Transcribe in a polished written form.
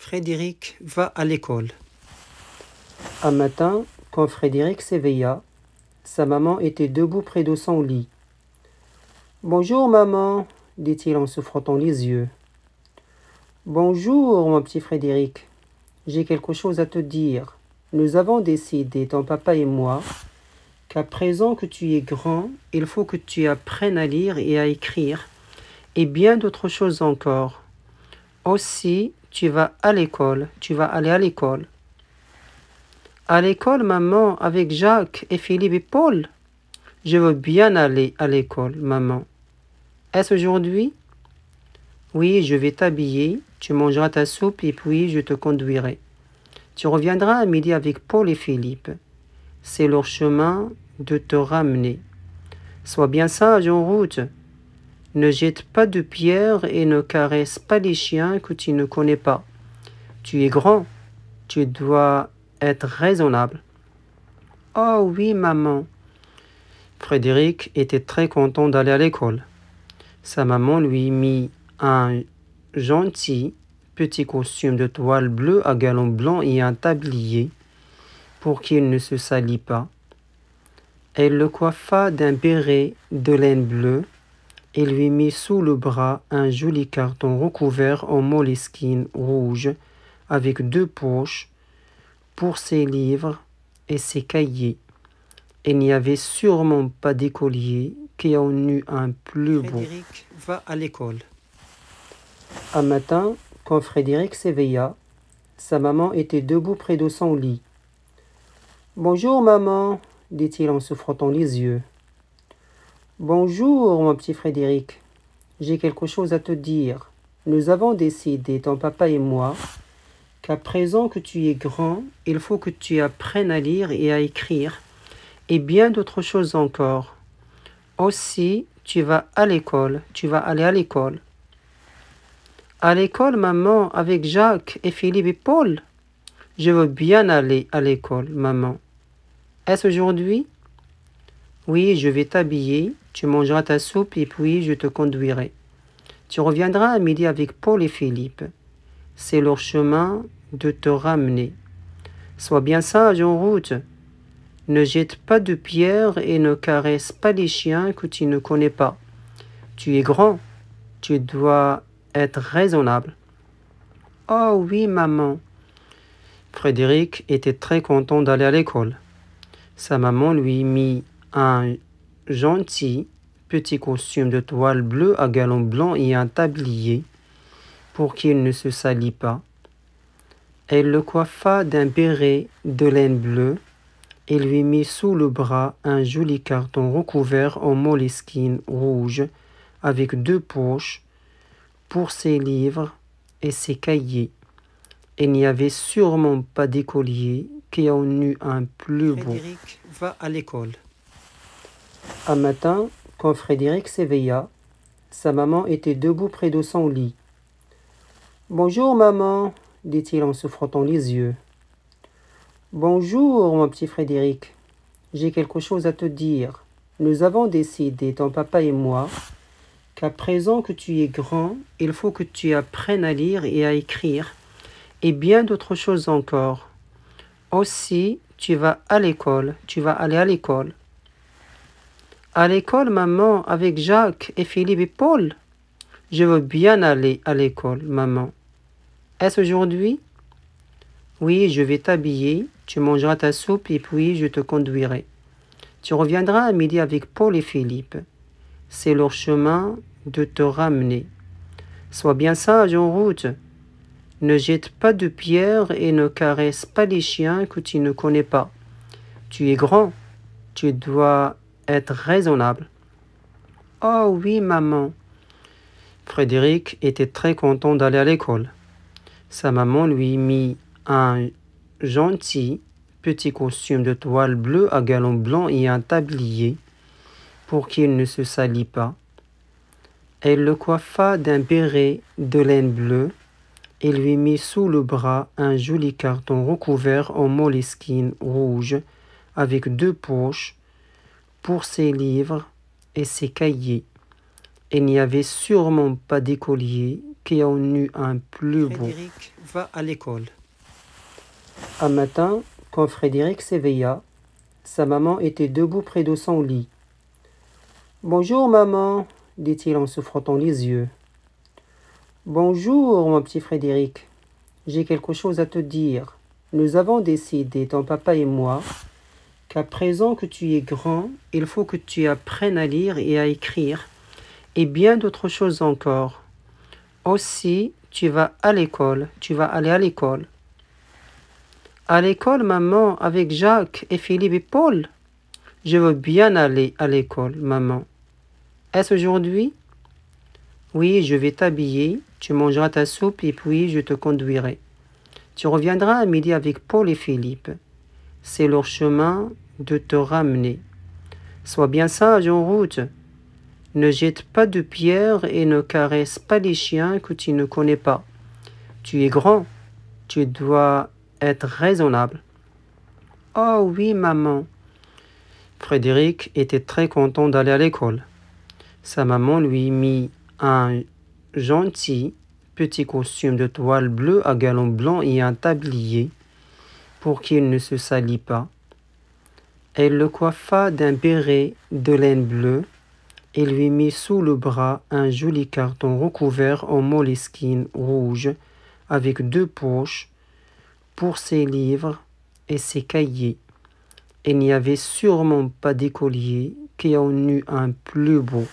Frédéric va à l'école. Un matin, quand Frédéric s'éveilla, sa maman était debout près de son lit. « Bonjour maman, dit-il en se frottant les yeux. « Bonjour mon petit Frédéric, j'ai quelque chose à te dire. Nous avons décidé, ton papa et moi, qu'à présent que tu es grand, il faut que tu apprennes à lire et à écrire, et bien d'autres choses encore. Aussi, tu vas à l'école, tu vas aller à l'école. » « À l'école, maman, avec Jacques et Philippe et Paul? Je veux bien aller à l'école, maman. Est-ce aujourd'hui? Oui, je vais t'habiller, tu mangeras ta soupe et puis je te conduirai. Tu reviendras à midi avec Paul et Philippe. C'est leur chemin de te ramener. Sois bien sage en route. Ne jette pas de pierres et ne caresse pas les chiens que tu ne connais pas. Tu es grand, tu dois être raisonnable. Oh oui, maman. Frédéric était très content d'aller à l'école. Sa maman lui mit un gentil petit costume de toile bleue à galons blancs et un tablier pour qu'il ne se salît pas. Elle le coiffa d'un béret de laine bleue et lui mit sous le bras un joli carton recouvert en moleskine rouge avec 2 poches pour ses livres et ses cahiers. Il n'y avait sûrement pas d'écolier qui en eût un plus beau. Frédéric va à l'école. Un matin, quand Frédéric s'éveilla, sa maman était debout près de son lit. « Bonjour maman, dit-il en se frottant les yeux. « Bonjour mon petit Frédéric, j'ai quelque chose à te dire. Nous avons décidé, ton papa et moi, qu'à présent que tu es grand, il faut que tu apprennes à lire et à écrire, et bien d'autres choses encore. Aussi, tu vas à l'école, tu vas aller à l'école. » « À l'école, maman, avec Jacques et Philippe et Paul? Je veux bien aller à l'école, maman. Est-ce aujourd'hui? Oui, je vais t'habiller, tu mangeras ta soupe et puis je te conduirai. Tu reviendras à midi avec Paul et Philippe. C'est leur chemin de te ramener. Sois bien sage en route. Ne jette pas de pierres et ne caresse pas les chiens que tu ne connais pas. Tu es grand, tu dois être raisonnable. Oh oui, maman. Frédéric était très content d'aller à l'école. Sa maman lui mit un gentil petit costume de toile bleue à galons blancs et un tablier pour qu'il ne se salît pas. Elle le coiffa d'un béret de laine bleue et lui mit sous le bras un joli carton recouvert en moleskine rouge avec 2 poches pour ses livres et ses cahiers. Il n'y avait sûrement pas d'écolier qui en eût un plus beau. Frédéric va à l'école. Un matin, quand Frédéric s'éveilla, sa maman était debout près de son lit. « Bonjour maman, dit-il en se frottant les yeux. « Bonjour mon petit Frédéric, j'ai quelque chose à te dire. Nous avons décidé, ton papa et moi, qu'à présent que tu es grand, il faut que tu apprennes à lire et à écrire, et bien d'autres choses encore. Aussi, tu vas à l'école, tu vas aller à l'école. » « À l'école, maman, avec Jacques et Philippe et Paul? Je veux bien aller à l'école, maman. Est-ce aujourd'hui? Oui, je vais t'habiller, tu mangeras ta soupe et puis je te conduirai. Tu reviendras à midi avec Paul et Philippe. C'est leur chemin de te ramener. Sois bien sage en route. Ne jette pas de pierres et ne caresse pas les chiens que tu ne connais pas. Tu es grand, tu dois être raisonnable. Oh oui, maman. Frédéric était très content d'aller à l'école. Sa maman lui mit un gentil petit costume de toile bleue à galons blancs et un tablier pour qu'il ne se salît pas. Elle le coiffa d'un béret de laine bleue et lui mit sous le bras un joli carton recouvert en moleskine rouge avec 2 poches pour ses livres et ses cahiers. Il n'y avait sûrement pas d'écolier qui en eut un plus beau. Frédéric va à l'école. Un matin, quand Frédéric s'éveilla, sa maman était debout près de son lit. « Bonjour, maman, dit-il en se frottant les yeux. « Bonjour, mon petit Frédéric. J'ai quelque chose à te dire. Nous avons décidé, ton papa et moi, qu'à présent que tu es grand, il faut que tu apprennes à lire et à écrire, et bien d'autres choses encore. Aussi, tu vas aller à l'école. À l'école, maman, avec Jacques et Philippe et Paul? Je veux bien aller à l'école, maman. Est-ce aujourd'hui? Oui, je vais t'habiller, tu mangeras ta soupe et puis je te conduirai. Tu reviendras à midi avec Paul et Philippe. C'est leur chemin de te ramener. Sois bien sage en route. Ne jette pas de pierres et ne caresse pas les chiens que tu ne connais pas. Tu es grand, tu dois être raisonnable. Oh oui, maman. Frédéric était très content d'aller à l'école. Sa maman lui mit un gentil petit costume de toile bleue à galons blancs et un tablier pour qu'il ne se salît pas. Elle le coiffa d'un béret de laine bleue et lui mit sous le bras un joli carton recouvert en moleskine rouge avec 2 poches pour ses livres et ses cahiers. Il n'y avait sûrement pas d'écolier qui en eût un plus beau.